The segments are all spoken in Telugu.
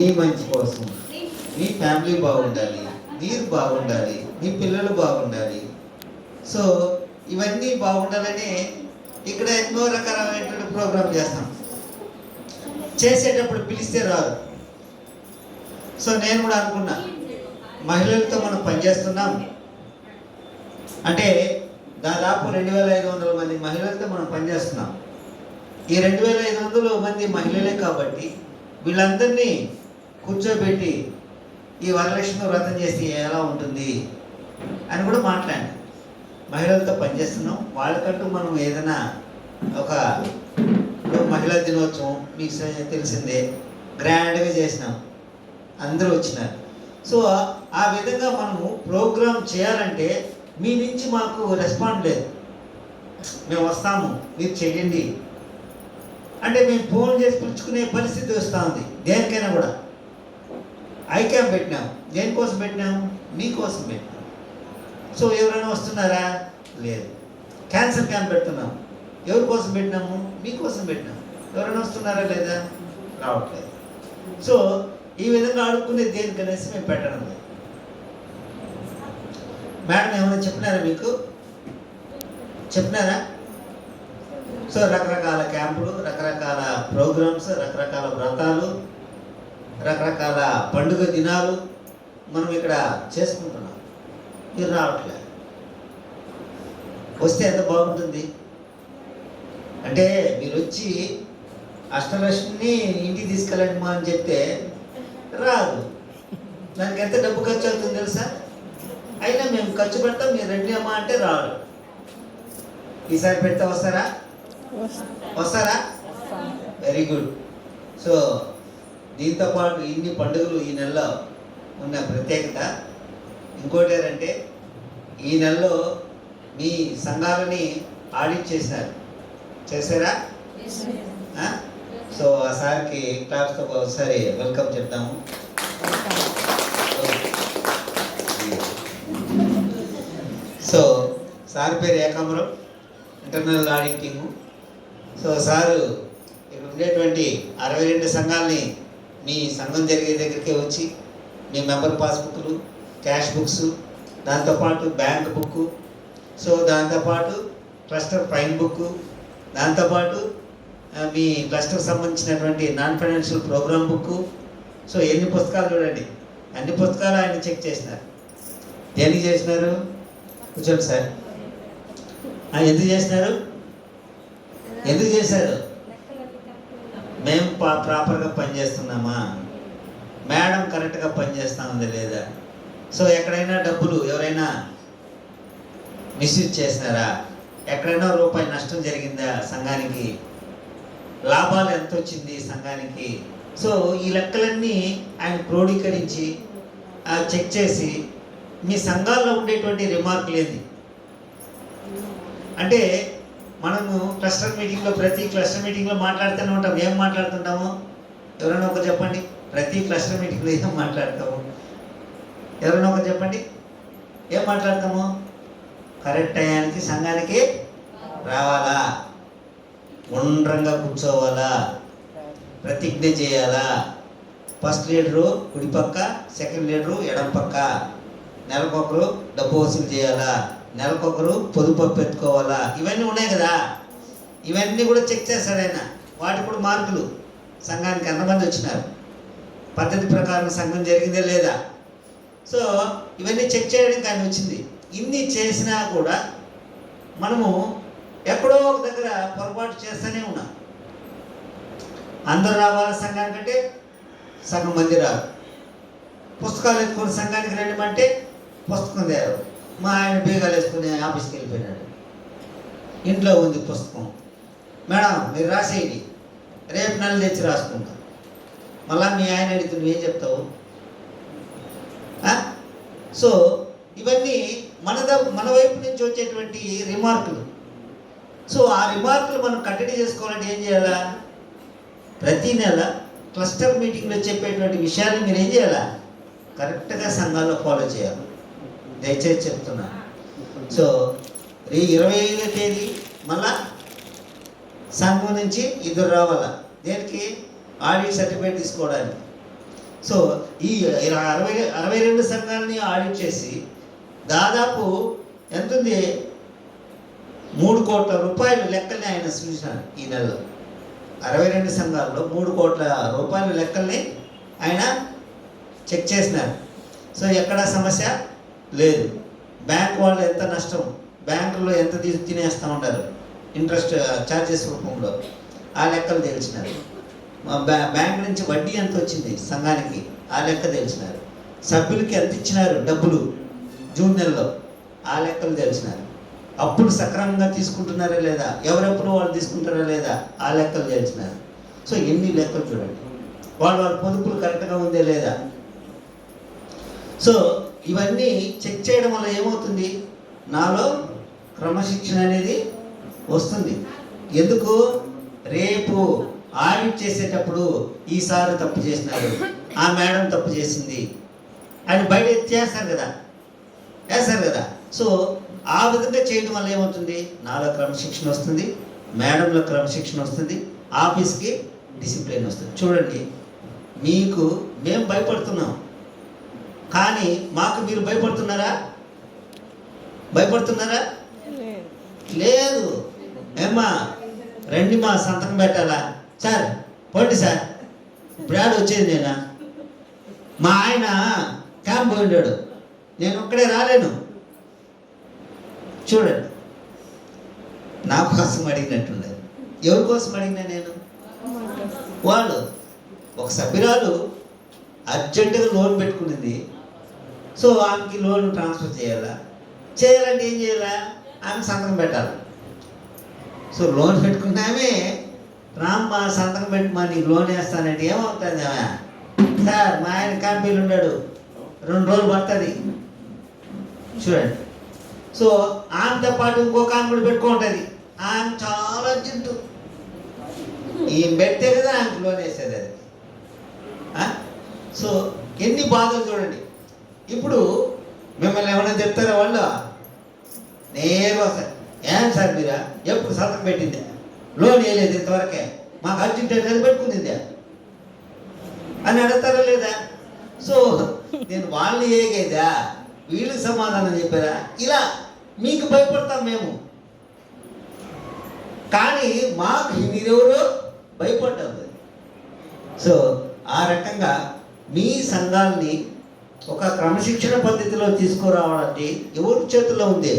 మీ మంచి కోసం, మీ ఫ్యామిలీ బాగుండాలి, మీరు బాగుండాలి, మీ పిల్లలు బాగుండాలి. సో ఇవన్నీ బాగుండాలని ఇక్కడ ఎన్నో రకాలైనటువంటి ప్రోగ్రామ్ చేస్తాం. చేసేటప్పుడు పిలిస్తే రాదు. సో నేను కూడా అనుకున్నా, మహిళలతో మనం పనిచేస్తున్నాం అంటే దాదాపు 2500 మంది మహిళలతో మనం పనిచేస్తున్నాం. ఈ 2500 మంది మహిళలే కాబట్టి వీళ్ళందరినీ కూర్చోబెట్టి ఈ వరలక్ష్మి వ్రతం చేసి ఎలా ఉంటుంది అని కూడా మాట్లాడి మహిళలతో పనిచేస్తున్నాం. వాళ్ళకంటూ మనం ఏదైనా ఒక మహిళా దినోత్సవం మీకు తెలిసిందే, గ్రాండ్గా చేసినాం, అందరూ వచ్చినారు. సో ఆ విధంగా మనము ప్రోగ్రామ్ చేయాలంటే మీ నుంచి మాకు రెస్పాండ్ లేదు. మేము వస్తాము, మీరు చేయండి అంటే మేము ఫోన్ చేసి పిలుచుకునే పరిస్థితి వస్తూ ఉంది. దేనికైనా కూడా ఐ క్యాంప్ పెట్టినాం. దేనికోసం పెట్టినాము? మీకోసం పెట్టినాం. సో ఎవరైనా వస్తున్నారా? లేదు. క్యాన్సర్ క్యాంప్ పెడుతున్నాం. ఎవరి కోసం పెట్టినాము? మీకోసం పెట్టినాము. ఎవరైనా వస్తున్నారా? లేదా, రావట్లేదు. సో ఈ విధంగా ఆడుకునేది దేనికనేసి మేము పెట్టడం లేదు. మేడం ఏమైనా చెప్పినారా? మీకు చెప్పినారా? సో రకరకాల క్యాంపులు, రకరకాల ప్రోగ్రామ్స్, రకరకాల వ్రతాలు, రకరకాల పండుగ దినాలు మనం ఇక్కడ చేసుకుంటున్నాం. మీరు రావట్లేదు. వస్తే ఎంత బాగుంటుంది అంటే మీరు వచ్చి అష్టలక్ష్మిని ఇంటికి తీసుకెళ్ళండి మా అని చెప్తే రాదు. దానికి ఎంత డబ్బు ఖర్చు అవుతుంది తెలుసా? అయినా మేము ఖర్చు పెడతాం, మీరు రండి అమ్మా అంటే రాడు. ఈసారి పెడితే వస్తారా? వస్తారా? Very good. సో దీంతో పాటు ఇన్ని పండుగలు ఈ నెలలో ఉన్న ప్రత్యేకత ఇంకోటి ఏంటంటే ఈ నెలలో మీ సంఘాలని ఆడిట్ చేశారు. చేశారా? సో ఆ సార్కి క్లాస్తో ఒకసారి వెల్కమ్ చెప్తాము. సో సార్ పేరు Ekambaram, internal auditing. So sir ఇక్కడ ఉండేటువంటి 62 సంఘాలని మీ సంఘం జరిగే దగ్గరికే వచ్చి మీ మెంబర్ పాస్బుక్లు, క్యాష్ బుక్స్, దాంతోపాటు బ్యాంక్ బుక్, సో దాంతోపాటు క్లస్టర్ ఫైన్ బుక్, దాంతోపాటు మీ క్లస్టర్కి సంబంధించినటువంటి non financial programme book. So ఎన్ని పుస్తకాలు చూడండి, అన్ని పుస్తకాలు ఆయన చెక్ చేసినారు. దేనికి చేసినారు? కూర్చోండి సార్. ఎందుకు చేసినారు? ఎందుకు చేశారు? మేము ప్రాపర్గా పనిచేస్తున్నామా? మేడం కరెక్ట్గా పనిచేస్తా ఉంది లేదా? సో ఎక్కడైనా డబ్బులు ఎవరైనా మిస్యూజ్ చేసినారా? ఎక్కడైనా రూపాయి నష్టం జరిగిందా సంఘానికి? లాభాలు ఎంత వచ్చింది సంఘానికి? సో ఈ లెక్కలన్నీ ఆయన క్రోడీకరించి చెక్ చేసి మీ సంఘాల్లో ఉండేటువంటి రిమార్కులు ఏంది అంటే మనము క్లస్టర్ మీటింగ్లో, ప్రతి క్లస్టర్ మీటింగ్లో మాట్లాడుతూనే ఉంటాం. ఏం మాట్లాడుతుంటాము? ఎవరైనా ఒక చెప్పండి. ప్రతి క్లస్టర్ మీటింగ్లో ఏం మాట్లాడతాము? ఎవరైనా ఒక చెప్పండి. ఏం మాట్లాడతాము? కరెక్ట్ టయానికి సంఘానికి రావాలా, ఉండ్రంగా కూర్చోవాలా, ప్రతిజ్ఞ చేయాలా, ఫస్ట్ లీడరు కుడి పక్క, సెకండ్ లీడరు ఎడం పక్క, నెలకొకరు డబ్బు వసూలు చేయాలా, నెలకొకరు పొదుపు పెట్టుకోవాలా, ఇవన్నీ ఉన్నాయి కదా. ఇవన్నీ కూడా చెక్ చేస్తాడు ఆయన. వాటికి కూడా మార్కులు. సంఘానికి ఎంతమంది వచ్చినారు, పద్ధతి ప్రకారం సంఘం జరిగిందే లేదా. సో ఇవన్నీ చెక్ చేయడానికి ఆయన వచ్చింది. ఇన్ని చేసినా కూడా మనము ఎక్కడో ఒక దగ్గర పొరపాటు చేస్తూనే ఉన్నాం. అందరూ రావాలి సంఘానికంటే సగం మంది రారు. పుస్తకాలు ఎత్తుకుని సంఘానికి రండిమంటే పుస్తకం తేరు. మా ఆయన బీగాలు వేసుకుని ఆఫీస్కి వెళ్ళిపోయినాడు. ఇంట్లో ఉంది పుస్తకం. మేడం మీరు రాసేయండి, రేపు నెల తెచ్చి రాసుకుంటాం. మళ్ళా మీ ఆయన అడిగితే నువ్వేం చెప్తావు? సో ఇవన్నీ మన వైపు నుంచి వచ్చేటువంటి రిమార్కులు. సో ఆ రిమార్కులు మనం కట్టడి చేసుకోవాలంటే ఏం చేయాలా? ప్రతి నెల క్లస్టర్ మీటింగ్లో చెప్పేటువంటి విషయాన్ని మీరు ఏం చేయాలా? కరెక్ట్గా సంఘాల్లో ఫాలో చేయాలి. దయచేసి చెప్తున్నా. సో 25వ తేదీ మళ్ళా సంఘం నుంచి ఇద్దరు రావాలా. దేనికి? ఆడిట్ సర్టిఫికేట్ తీసుకోవడానికి. సో ఈ 62 సంఘాలని ఆడిట్ చేసి దాదాపు ఎంత ఉంది, 3 కోట్ల రూపాయలు లెక్కల్ని ఆయన చూసినారు ఈ నెలలో. 62 సంఘాల్లో 3 కోట్ల రూపాయల లెక్కల్ని ఆయన చెక్ చేసినారు. సో ఎక్కడా సమస్య లేదు. బ్యాంక్ వాళ్ళు ఎంత నష్టం, బ్యాంకులో ఎంత తినేస్తూ ఉంటారు ఇంట్రెస్ట్ ఛార్జెస్ రూపంలో, ఆ లెక్కలు తెలిసినారు. బ్యాంక్ నుంచి వడ్డీ ఎంత వచ్చింది సంఘానికి, ఆ లెక్క తెలిసినారు. సభ్యులకి ఎంత ఇచ్చినారు డబ్బులు జూన్ నెలలో, ఆ లెక్కలు తెలిసినారు. అప్పుడు సక్రమంగా తీసుకుంటున్నారా లేదా, ఎవరెప్పుడు వాళ్ళు తీసుకుంటారా లేదా, ఆ లెక్కలు తెలిసినారు. సో ఎన్ని లెక్కలు చూడండి, వాళ్ళ పొదుపులు కరెక్ట్గా ఉందే లేదా. సో ఇవన్నీ చెక్ చేయడం వల్ల ఏమవుతుంది, నాలో క్రమశిక్షణ అనేది వస్తుంది. ఎందుకు, రేపు ఆడిట్ చేసేటప్పుడు ఈసారి తప్పు చేసినారు, ఆ మేడం తప్పు చేసింది అని బయట చేస్తారు కదా. సో ఆ విధంగా చేయడం వల్ల ఏమవుతుంది, నాలో క్రమశిక్షణ వస్తుంది, మేడంలో క్రమశిక్షణ వస్తుంది, ఆఫీస్కి డిసిప్లిన్ వస్తుంది. చూడండి, మీకు మేము భయపడుతున్నాం, కానీ మాకు మీరు భయపడుతున్నారా లేదు. ఏమ్మా రండి మా సంతకం పెట్టాలా, సార్ పోండి సార్, ఇప్పుడు వచ్చేది నేనా, మా ఆయన క్యాంప్ పోయిండాడు, నేను ఒక్కడే రాలేను. చూడండి, నా కోసం అడిగినట్టుండదు. ఎవరి కోసం అడిగినా నేను, వాళ్ళు ఒక సభ్యురాలు అర్జెంటుగా లోన్ పెట్టుకునింది. సో ఆమెకి లోన్ ట్రాన్స్ఫర్ చేయాలంటే ఏం చేయాలా, ఆమె సంతకం పెట్టాలి. సో లోన్ పెట్టుకున్నామే, రామ్మా సంతకం పెట్టుమా నీకు లోన్ వేస్తానంటే ఏమవుతుంది, సార్ మా ఆయన కంపెనీలు ఉన్నాడు 2 రోజులు పడుతుంది. చూడండి, సో ఆమెతో పాటు ఇంకొక ఆమె కూడా పెట్టుకుంటుంది, ఆమె చాలా అర్జెంటు, ఈయన పెడితే కదా ఆమెకు లోన్ వేసేది అది. సో ఎన్ని బాధలు చూడండి. ఇప్పుడు మిమ్మల్ని ఏమైనా చెప్తారా వాళ్ళు, నేరుగా సార్ ఏం సార్ మీరా ఎప్పుడు సంతకం పెట్టిందే, లోన్ వేయలేదు ఇంతవరకే, మాకు అర్జెంట్ అనేది పెట్టుకుందిందే అని అడుగుతారా లేదా. సో నేను వాళ్ళని ఏగేదా, వీళ్ళకి సమాధానం చెప్పారా, ఇలా మీకు భయపడతాం మేము, కానీ మాకు మీరెవరో భయపడ్డారు. సో ఆ రకంగా మీ సంఘాలని ఒక క్రమశిక్షణ పద్ధతిలో తీసుకురావాలంటే ఎవరి చేతిలో ఉంది,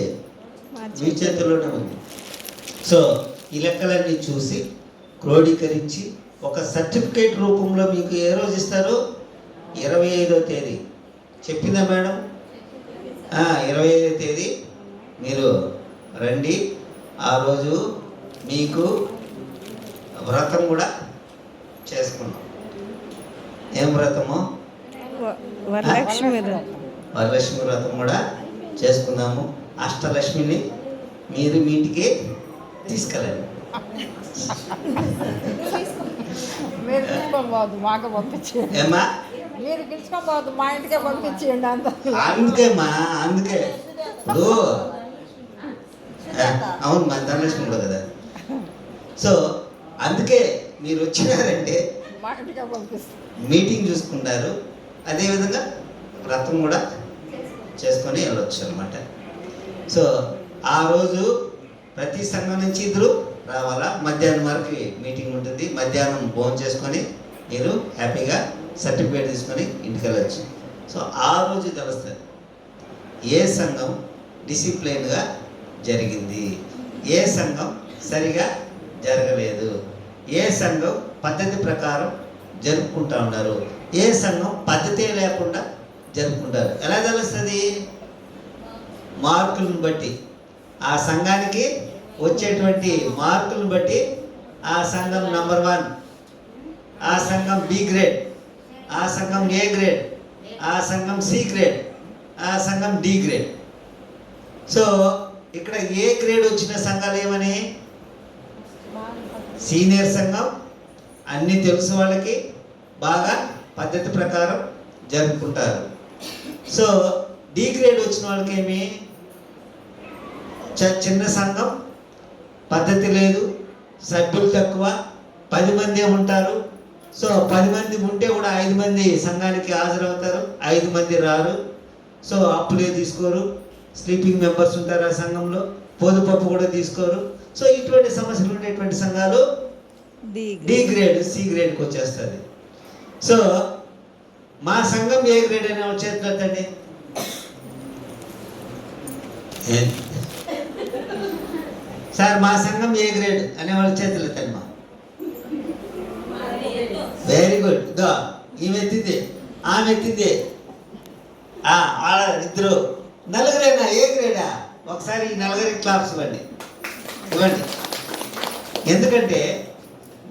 మీ చేతిలోనే ఉంది. సో ఈ లెక్కలన్నీ చూసి క్రోడీకరించి ఒక సర్టిఫికేట్ రూపంలో మీకు ఏ రోజు ఇస్తారు, 25వ తేదీ చెప్పిందా మేడం, 25వ తేదీ మీరు రండి. ఆ రోజు మీకు వ్రతం కూడా చేసుకున్నాం. ఏం వ్రతము, వరలక్ష్మి వ్రతం కూడా చేసుకుందాము. అష్టలక్ష్మిని మీరు మీ ఇంటికి తీసుకెళ్ళండి. మీరు తీసుకోబోదు, మాకు పంపించేయండి. ఏమా మీరు పిలుచుకోబోదు, మా ఇంటికే పంపించేయండి. అందుకేమ్మా, అందుకే ఇప్పుడు అవును మా ధనలక్ష్మి కూడా కదా. సో అందుకే మీరు వచ్చినారంటే మా ఇంటికే పంపిస్తారు, మీటింగ్ చూసుకుంటారు, అదేవిధంగా వ్రతం కూడా చేసుకొని వెళ్ళొచ్చు అనమాట. సో ఆ రోజు ప్రతి సంఘం నుంచి 2 రావాలా. మధ్యాహ్నం వరకు మీటింగ్ ఉంటుంది, మధ్యాహ్నం భోజనం చేసుకొని మీరు హ్యాపీగా సర్టిఫికేట్ తీసుకొని ఇంటికి వెళ్ళచ్చు. సో ఆ రోజు తెలుస్తుంది ఏ సంఘం డిసిప్లైన్గా జరిగింది, ఏ సంఘం సరిగా జరగలేదు, ఏ సంఘం పద్ధతి ప్రకారం జరుపుకుంటూ ఉన్నారు, ఏ సంఘం పద్ధతే లేకుండా జరుపుకుంటారు. ఎలా తెలుస్తుంది, మార్కులను బట్టి, ఆ సంఘానికి వచ్చేటువంటి మార్కులను బట్టి ఆ సంఘం నంబర్ 1, ఆ సంఘం బి గ్రేడ్, ఆ సంఘం ఏ గ్రేడ్, ఆ సంఘం సి గ్రేడ్, ఆ సంఘం డి గ్రేడ్. సో ఇక్కడ ఏ గ్రేడ్ వచ్చిన సంఘాలు ఏమని, సీనియర్ సంఘం, అన్నీ తెలుసు వాళ్ళకి, బాగా పద్ధతి ప్రకారం జరుపుకుంటారు. సో డి గ్రేడ్ వచ్చిన వాళ్ళకి ఏమి, చిన్న సంఘం, పద్ధతి లేదు, సభ్యులు తక్కువ, 10 మందే ఉంటారు, సో 10 మంది ఉంటే కూడా 5 మంది సంఘానికి హాజరవుతారు, 5 మంది రారు. సో అప్పులే తీసుకోరు, స్లీపింగ్ మెంబర్స్ ఉంటారు ఆ సంఘంలో, పొదుపప్పు కూడా తీసుకోరు. సో ఇటువంటి సమస్యలు ఉండేటువంటి సంఘాలు డి గ్రేడ్, సి గ్రేడ్కి వచ్చేస్తుంది. సో మా సంఘం ఏ గ్రేడ్ అనే చేతులు ఎత్తండి. సార్ మా సంఘం ఏ గ్రేడ్ అనే వాళ్ళ చేతులు ఎత్తండి. మా వెరీ గుడ్. గా ఈమె ఎత్తింది, ఆమె ఎత్తింది, ఇద్దరు నలుగురేనా ఏ గ్రేడా? ఒకసారి ఈ నలుగురికి క్లాప్స్ ఇవ్వండి. ఎందుకంటే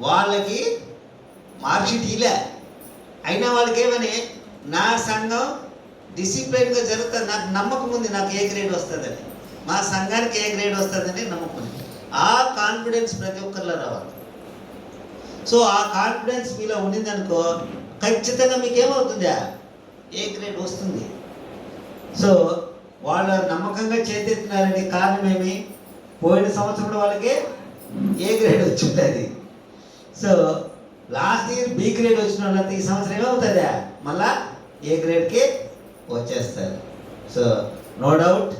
వాళ్ళకి మార్క్షీట్ ఇలా అయినా వాళ్ళకి ఏమని, నా సంఘం డిసిప్లైన్గా జరుగుతుంది, నాకు నమ్మకం ఉంది, నాకు ఏ గ్రేడ్ వస్తుందని, మా సంఘానికి ఏ గ్రేడ్ వస్తుందని నమ్మకం ఉంది. ఆ కాన్ఫిడెన్స్ ప్రతి ఒక్కరిలో రావాలి. సో ఆ కాన్ఫిడెన్స్ మీలో ఉండిందనుకో, ఖచ్చితంగా మీకు ఏమవుతుందా, ఏ గ్రేడ్ వస్తుంది. సో వాళ్ళు నమ్మకంగా చేతెత్తినారని కారణం ఏమి, పోయిన సంవత్సరం వాళ్ళకి ఏ గ్రేడ్ వచ్చి ఉంటుంది. So last year B grade వచ్చిన వాళ్ళంతా ఈ సంవత్సరం ఏమవుతుందా, మళ్ళా ఏ గ్రేడ్కి వచ్చేస్తారు. సో నో డౌట్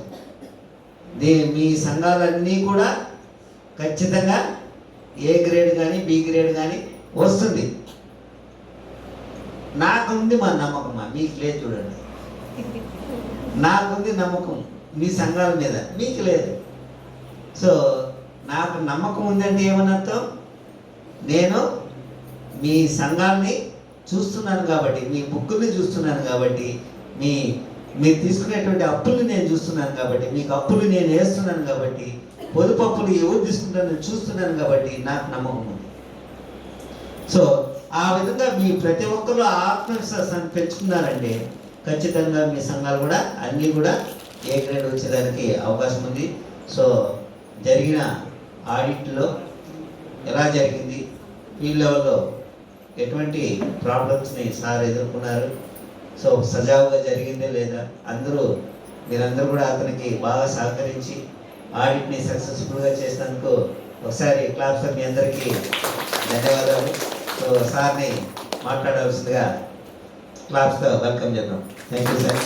మీ సంఘాలన్నీ కూడా ఖచ్చితంగా ఏ గ్రేడ్ కానీ బి గ్రేడ్ కానీ వస్తుంది. నాకుంది మా నమ్మకం, మీకు లేదు. చూడండి, నాకుంది నమ్మకం మీ సంఘాల మీద, మీకు లేదు. సో నాకు నమ్మకం ఉందంటే ఏమన్నర్థం, నేను మీ సంఘాన్ని చూస్తున్నాను కాబట్టి, మీ బుక్కుల్ని చూస్తున్నాను కాబట్టి, మీరు తీసుకునేటువంటి అప్పుల్ని నేను చూస్తున్నాను కాబట్టి, మీకు అప్పులు నేను వేస్తున్నాను కాబట్టి, పొదుపు అప్పులు ఎవరు తీసుకుంటారో చూస్తున్నాను కాబట్టి నాకు నమ్మకం ఉంది. సో ఆ విధంగా మీ ప్రతి ఒక్కరు ఆత్మవిశ్వాసాన్ని పెంచుకున్నారంటే ఖచ్చితంగా మీ సంఘాలు కూడా అన్నీ కూడా ఏ గ్రేడ్ వచ్చేదానికి అవకాశం ఉంది. సో జరిగిన ఆడిట్లో ఎలా జరిగింది, ఫీల్డ్ లెవెల్లో ఎటువంటి ప్రాబ్లమ్స్ని సార్ ఎదుర్కొన్నారు, సో సజావుగా జరిగిందే లేదా, మీరందరూ కూడా అతనికి బాగా సహకరించి ఆడిట్ని సక్సెస్ఫుల్గా చేసినందుకు ఒకసారి క్లాప్స్ మీ అందరికీ ధన్యవాదాలు. సో సార్ని మాట్లాడవలసిందిగా క్లాప్స్తో వెల్కమ్ చేద్దాం. Thank you sir.